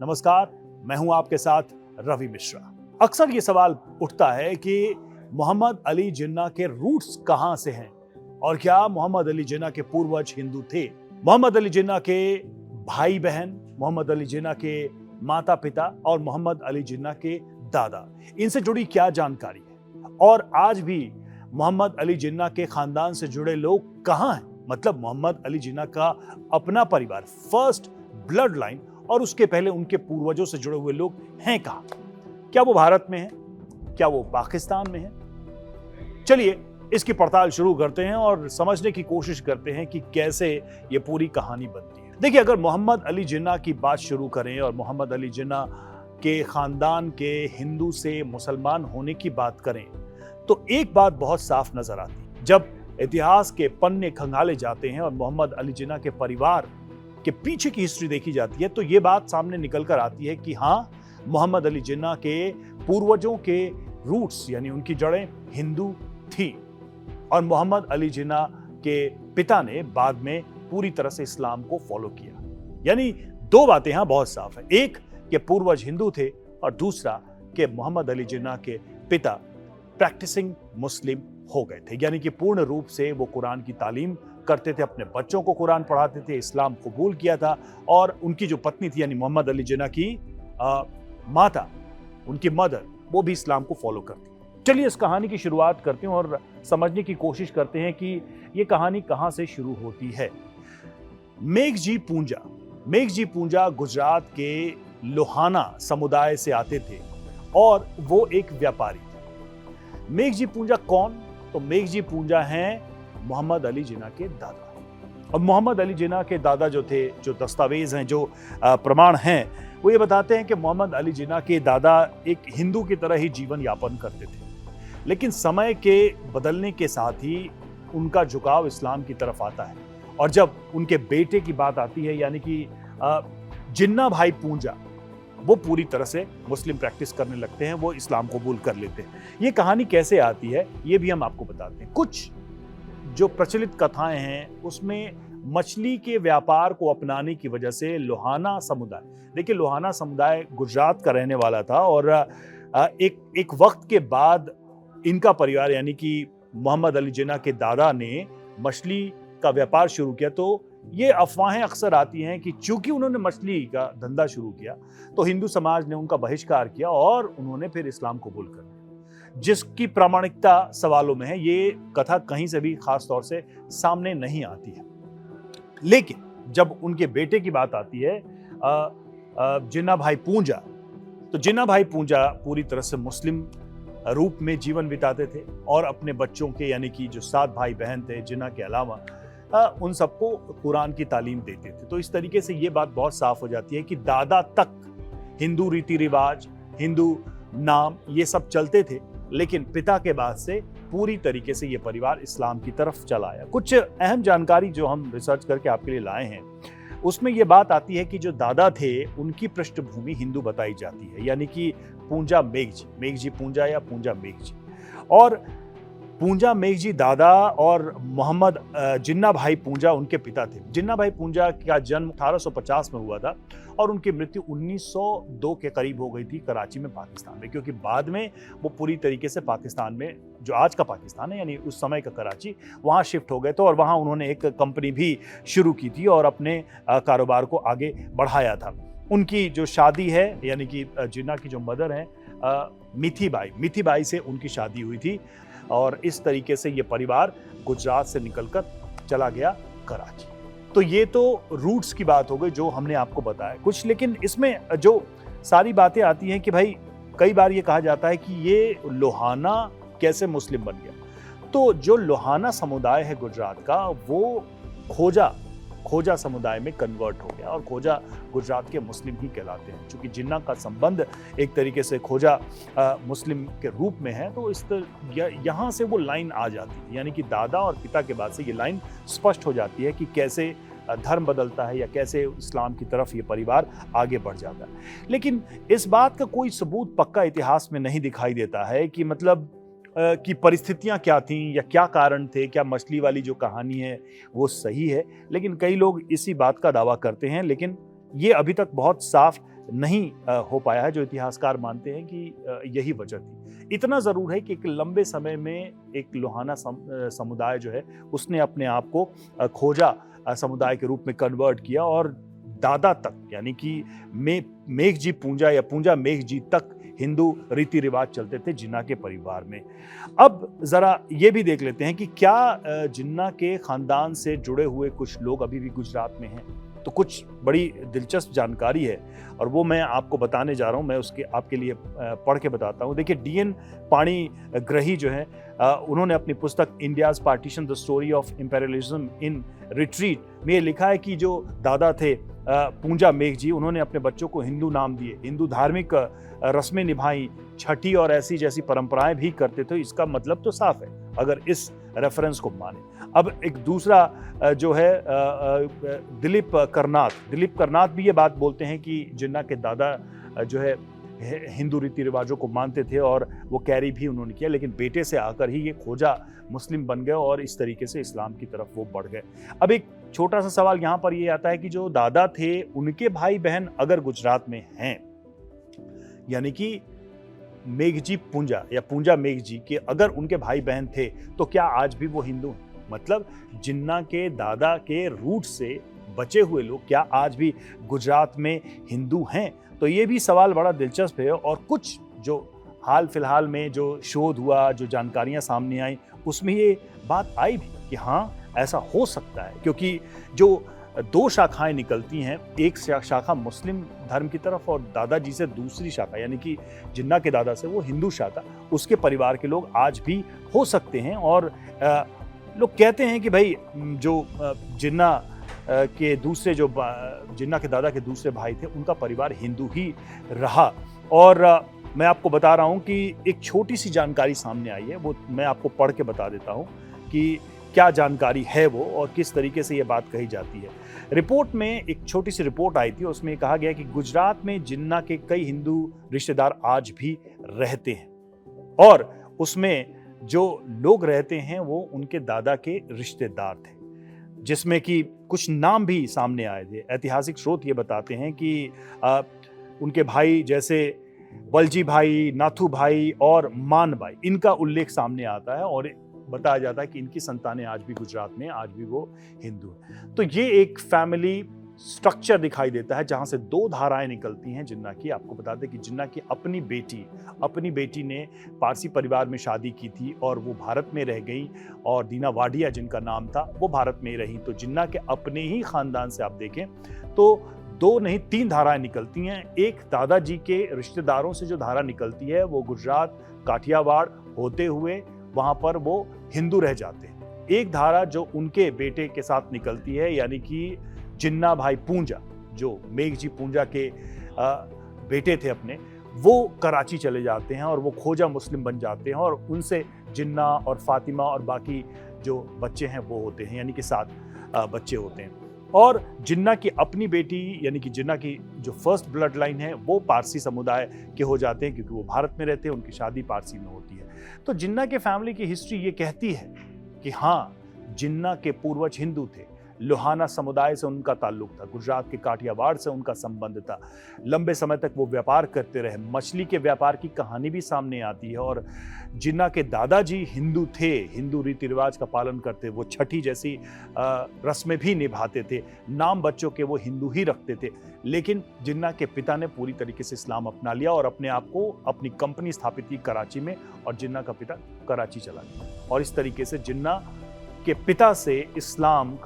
नमस्कार, मैं हूं आपके साथ रवि मिश्रा। अक्सर ये सवाल उठता है कि मोहम्मद अली जिन्ना के रूट्स कहां से हैं और क्या मोहम्मद अली जिन्ना के पूर्वज हिंदू थे। मोहम्मद अली जिन्ना के भाई बहन, मोहम्मद अली जिन्ना के माता पिता और मोहम्मद अली जिन्ना के दादा, इनसे जुड़ी क्या जानकारी है और आज भी मोहम्मद अली जिन्ना के खानदान से जुड़े लोग कहां हैं। मतलब मोहम्मद अली जिन्ना का अपना परिवार, फर्स्ट ब्लड लाइन और उसके पहले उनके पूर्वजों से जुड़े हुए लोग हैं कहां। क्या वो भारत में हैं, क्या वो पाकिस्तान में हैं। चलिए इसकी पड़ताल शुरू करते हैं और समझने की कोशिश करते हैं कि कैसे ये पूरी कहानी बनती है। देखिए, अगर मोहम्मद अली जिन्ना की बात शुरू करें और मोहम्मद अली जिन्ना के खानदान के हिंदू से मुसलमान होने की बात करें तो एक बात बहुत साफ नजर आती है। जब इतिहास के पन्ने खंगाले जाते हैं और मोहम्मद अली जिन्ना के परिवार के पीछे की हिस्ट्री देखी जाती है तो ये बात सामने निकल कर आती है कि हाँ, मोहम्मद अली जिन्ना के पूर्वजों के रूट्स यानी उनकी जड़ें हिंदू थी और मोहम्मद अली जिन्ना के पिता ने बाद में पूरी तरह से इस्लाम को फॉलो किया। यानी दो बातें यहां बहुत साफ है, एक के पूर्वज हिंदू थे और दूसरा के मोहम्मद अली जिन्ना के पिता प्रैक्टिसिंग मुस्लिम हो गए थे। यानी कि पूर्ण रूप से वो कुरान की तालीम करते थे, अपने बच्चों को कुरान पढ़ाते थे, इस्लाम कबूल किया था और उनकी जो पत्नी थी यानी मोहम्मद अली जिन्ना की माता, उनकी मदर, वो भी इस्लाम को फॉलो करती। चलिए इस कहानी की शुरुआत करते हैं और समझने की कोशिश करते हैं कि ये कहानी कहां से शुरू होती है। मेघजी पूंजा गुजरात के लोहाना समुदाय से आते थे और वो एक व्यापारी थे। मेघजी पूंजा कौन? तो मेघजी पूंजा हैं मोहम्मद अली जिन्ना के दादा। और मोहम्मद अली जिन्ना के दादा जो थे, जो दस्तावेज हैं, जो प्रमाण हैं, वो ये बताते हैं कि मोहम्मद अली जिन्ना के दादा एक हिंदू की तरह ही जीवन यापन करते थे, लेकिन समय के बदलने के साथ ही उनका झुकाव इस्लाम की तरफ आता है। और जब उनके बेटे की बात आती है यानी कि जिन्ना भाई पूंजा, वो पूरी तरह से मुस्लिम प्रैक्टिस करने लगते हैं, वो इस्लाम कबूल कर लेते हैं। ये कहानी कैसे आती है ये भी हम आपको बताते हैं। कुछ जो प्रचलित कथाएं हैं उसमें मछली के व्यापार को अपनाने की वजह से लोहाना समुदाय, देखिए लोहाना समुदाय गुजरात का रहने वाला था और एक वक्त के बाद इनका परिवार यानी कि मोहम्मद अली जिन्ना के दादा ने मछली का व्यापार शुरू किया। तो ये अफवाहें अक्सर आती हैं कि चूंकि उन्होंने मछली का धंधा शुरू किया तो हिंदू समाज ने उनका बहिष्कार किया और उन्होंने फिर इस्लाम कबूल कर लिया, जिसकी प्रामाणिकता सवालों में है। ये कथा कहीं से भी खास तौर से सामने नहीं आती है। लेकिन जब उनके बेटे की बात आती है जिन्ना भाई पूंजा, तो जिन्ना भाई पूंजा पूरी तरह से मुस्लिम रूप में जीवन बिताते थे और अपने बच्चों के यानी कि जो 7 भाई बहन थे जिन्ना के अलावा उन सबको कुरान की तालीम देते थे। तो इस तरीके से ये बात बहुत साफ हो जाती है कि दादा तक हिंदू रीति रिवाज, हिंदू नाम, ये सब चलते थे, लेकिन पिता के बाद से पूरी तरीके से ये परिवार इस्लाम की तरफ चला आया। कुछ अहम जानकारी जो हम रिसर्च करके आपके लिए लाए हैं उसमें ये बात आती है कि जो दादा थे उनकी पृष्ठभूमि हिंदू बताई जाती है, यानी कि पूंजा मेघजी पूंजा या पूंजा मेघजी। और पूंजा मेघजी दादा और मोहम्मद जिन्ना भाई पूंजा उनके पिता थे। जिन्ना भाई पूंजा का जन्म 1850 में हुआ था और उनकी मृत्यु 1902 के करीब हो गई थी कराची में, पाकिस्तान में, क्योंकि बाद में वो पूरी तरीके से पाकिस्तान में, जो आज का पाकिस्तान है यानी उस समय का कराची, वहाँ शिफ्ट हो गए थे और वहाँ उन्होंने एक कंपनी भी शुरू की थी और अपने कारोबार को आगे बढ़ाया था। उनकी जो शादी है यानी कि जिन्ना की जो मदर हैं मिथी बाई से उनकी शादी हुई थी और इस तरीके से ये परिवार गुजरात से निकलकर चला गया कराची। तो ये तो रूट्स की बात हो गई जो हमने आपको बताया कुछ, लेकिन इसमें जो सारी बातें आती हैं कि भाई कई बार ये कहा जाता है कि ये लोहाना कैसे मुस्लिम बन गया। तो जो लोहाना समुदाय है गुजरात का, वो खोजा समुदाय में कन्वर्ट हो गया और खोजा गुजरात के मुस्लिम ही कहलाते हैं। चूंकि जिन्ना का संबंध एक तरीके से खोजा मुस्लिम के रूप में है तो यहाँ से वो लाइन आ जाती है, यानी कि दादा और पिता के बाद से ये लाइन स्पष्ट हो जाती है कि कैसे धर्म बदलता है या कैसे इस्लाम की तरफ ये परिवार आगे बढ़ जाता है। लेकिन इस बात का कोई सबूत पक्का इतिहास में नहीं दिखाई देता है कि मतलब की परिस्थितियां क्या थीं या क्या कारण थे, क्या मछली वाली जो कहानी है वो सही है। लेकिन कई लोग इसी बात का दावा करते हैं, लेकिन ये अभी तक बहुत साफ नहीं हो पाया है, जो इतिहासकार मानते हैं कि यही वजह थी। इतना ज़रूर है कि एक लंबे समय में एक लोहाना समुदाय जो है उसने अपने आप को खोजा समुदाय के रूप में कन्वर्ट किया और दादा तक, यानी कि मेघजी पूंजा या पूंजा मेघजी तक हिंदू रीति रिवाज चलते थे जिन्ना के परिवार में। अब जरा ये भी देख लेते हैं कि क्या जिन्ना के खानदान से जुड़े हुए कुछ लोग अभी भी गुजरात में हैं। तो कुछ बड़ी दिलचस्प जानकारी है और वो मैं आपको बताने जा रहा हूँ। मैं उसके आपके लिए पढ़ के बताता हूँ। देखिए, DN पाणिग्रही जो है उन्होंने अपनी पुस्तक India's partition the story of imperialism in retreat में ये लिखा है कि जो दादा थे पूंजा मेघजी, उन्होंने अपने बच्चों को हिंदू नाम दिए, हिंदू धार्मिक रस्में निभाई, छठी और ऐसी जैसी परंपराएं भी करते थे। इसका मतलब तो साफ है अगर इस रेफरेंस को माने। अब एक दूसरा जो है दिलीप करनाथ भी ये बात बोलते हैं कि जिन्ना के दादा जो है हिंदू रीति रिवाजों को मानते थे और वो कैरी भी उन्होंने किया, लेकिन बेटे से आकर ही ये खोजा मुस्लिम बन गए और इस तरीके से इस्लाम की तरफ वो बढ़ गए। अब एक छोटा सा सवाल यहाँ पर ये आता है कि जो दादा थे उनके भाई बहन अगर गुजरात में हैं, यानी कि मेघजी पूंजा या पूंजा मेघजी के अगर उनके भाई बहन थे, तो क्या आज भी वो हिंदू हैं? मतलब जिन्ना के दादा के रूट से बचे हुए लोग क्या आज भी गुजरात में हिंदू हैं? तो ये भी सवाल बड़ा दिलचस्प है और कुछ जो हाल फिलहाल में जो शोध हुआ, जो जानकारियां सामने आई, उसमें ये बात आई भी कि हाँ, ऐसा हो सकता है, क्योंकि जो दो शाखाएं निकलती हैं, एक शाखा मुस्लिम धर्म की तरफ और दादाजी से दूसरी शाखा, यानी कि जिन्ना के दादा से वो हिंदू शाखा, उसके परिवार के लोग आज भी हो सकते हैं। और लोग कहते हैं कि भाई जो जिन्ना के दूसरे जो जिन्ना के दादा के दूसरे भाई थे, उनका परिवार हिंदू ही रहा। और मैं आपको बता रहा हूं कि एक छोटी सी जानकारी सामने आई है, वो मैं आपको पढ़ के बता देता हूं कि क्या जानकारी है वो और किस तरीके से ये बात कही जाती है। रिपोर्ट में एक छोटी सी रिपोर्ट आई थी, उसमें कहा गया कि गुजरात में जिन्ना के कई हिंदू रिश्तेदार आज भी रहते हैं और उसमें जो लोग रहते हैं वो उनके दादा के रिश्तेदार थे, जिसमें कि कुछ नाम भी सामने आए थे। ऐतिहासिक स्रोत ये बताते हैं कि उनके भाई जैसे वलजी भाई, नाथू भाई और मान भाई, इनका उल्लेख सामने आता है और बताया जाता है कि इनकी संतानें आज भी गुजरात में, आज भी वो हिंदू हैं। तो ये एक फैमिली स्ट्रक्चर दिखाई देता है जहां से दो धाराएं निकलती हैं जिन्ना की। आपको बता दें कि जिन्ना की अपनी बेटी ने पारसी परिवार में शादी की थी और वो भारत में रह गई और दीना वाडिया जिनका नाम था वो भारत में रही। तो जिन्ना के अपने ही खानदान से आप देखें तो दो नहीं तीन धाराएं निकलती हैं। एक दादाजी के रिश्तेदारों से जो धारा निकलती है वो गुजरात काठियावाड़ होते हुए वहां पर वो हिंदू रह जाते हैं। एक धारा जो उनके बेटे के साथ निकलती है, यानी कि जिन्ना भाई पूंजा, जो मेघजी पूंजा के बेटे थे अपने, वो कराची चले जाते हैं और वो खोजा मुस्लिम बन जाते हैं और उनसे जिन्ना और फातिमा और बाकी जो बच्चे हैं वो होते हैं, यानी कि 7 बच्चे होते हैं। और जिन्ना की अपनी बेटी यानी कि जिन्ना की जो फर्स्ट ब्लड लाइन है वो पारसी समुदाय के हो जाते हैं, क्योंकि वो भारत में रहते हैं, उनकी शादी पारसी में होती है। तो जिन्ना के फैमिली की हिस्ट्री ये कहती है कि हाँ, जिन्ना के पूर्वज हिंदू थे, लोहाना समुदाय से उनका ताल्लुक था, गुजरात के काठियावाड़ से उनका संबंध था, लंबे समय तक वो व्यापार करते रहे। मछली के व्यापार की कहानी भी सामने आती है और जिन्ना के दादाजी हिंदू थे, हिंदू रीति रिवाज का पालन करते, वो छठी जैसी रस्में भी निभाते थे, नाम बच्चों के वो हिंदू ही रखते थे। लेकिन जिन्ना के पिता ने पूरी तरीके से इस्लाम अपना लिया और अपने आप को अपनी कंपनी स्थापित की कराची में और जिन्ना का पिता कराची चला गया और इस तरीके से जिन्ना के पिता से इस्लाम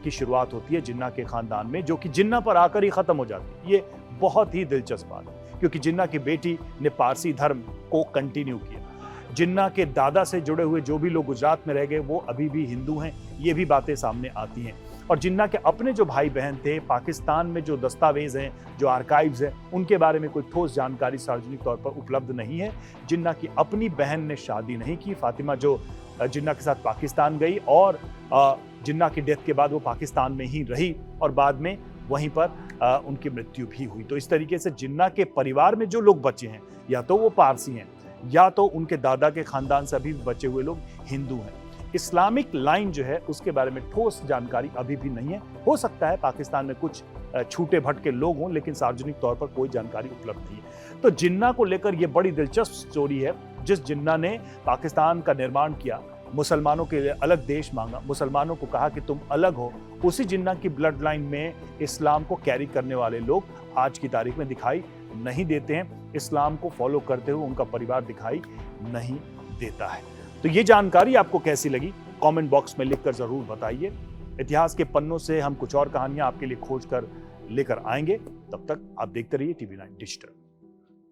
की शुरुआत होती है जिन्ना के खानदान में, जो कि जिन्ना पर आकर ही खत्म हो जाती है। ये बहुत ही दिलचस्प बात है क्योंकि जिन्ना की बेटी ने पारसी धर्म को कंटिन्यू किया। जिन्ना के दादा से जुड़े हुए जो भी लोग गुजरात में रह गए वो अभी भी हिंदू हैं, ये भी बातें सामने आती हैं। और जिन्ना के अपने जो भाई बहन थे, पाकिस्तान में जो दस्तावेज हैं, जो आर्काइव्स हैं, उनके बारे में कोई ठोस जानकारी सार्वजनिक तौर पर उपलब्ध नहीं है। जिन्ना की अपनी बहन ने शादी नहीं की, फातिमा, जो जिन्ना के साथ पाकिस्तान गई और जिन्ना की डेथ के बाद वो पाकिस्तान में ही रही और बाद में वहीं पर उनकी मृत्यु भी हुई। तो इस तरीके से जिन्ना के परिवार में जो लोग बचे हैं, या तो वो पारसी हैं या तो उनके दादा के खानदान से अभी बचे हुए लोग हिंदू हैं। इस्लामिक लाइन जो है उसके बारे में ठोस जानकारी अभी भी नहीं है। हो सकता है पाकिस्तान में कुछ छूटे भटके लोग हों, लेकिन सार्वजनिक तौर पर कोई जानकारी उपलब्ध नहीं है। तो जिन्ना को लेकर यह बड़ी दिलचस्प स्टोरी है। जिस जिन्ना ने पाकिस्तान का निर्माण किया, मुसलमानों के लिए अलग देश मांगा, मुसलमानों को कहा कि तुम अलग हो, उसी जिन्ना की ब्लड लाइन में इस्लाम को कैरी करने वाले लोग आज की तारीख में दिखाई नहीं देते हैं। इस्लाम को फॉलो करते हुए उनका परिवार दिखाई नहीं देता है। तो ये जानकारी आपको कैसी लगी, कमेंट बॉक्स में लिखकर जरूर बताइए। इतिहास के पन्नों से हम कुछ और कहानियां आपके लिए खोज कर लेकर आएंगे। तब तक आप देखते रहिए TV9 डिजिटल।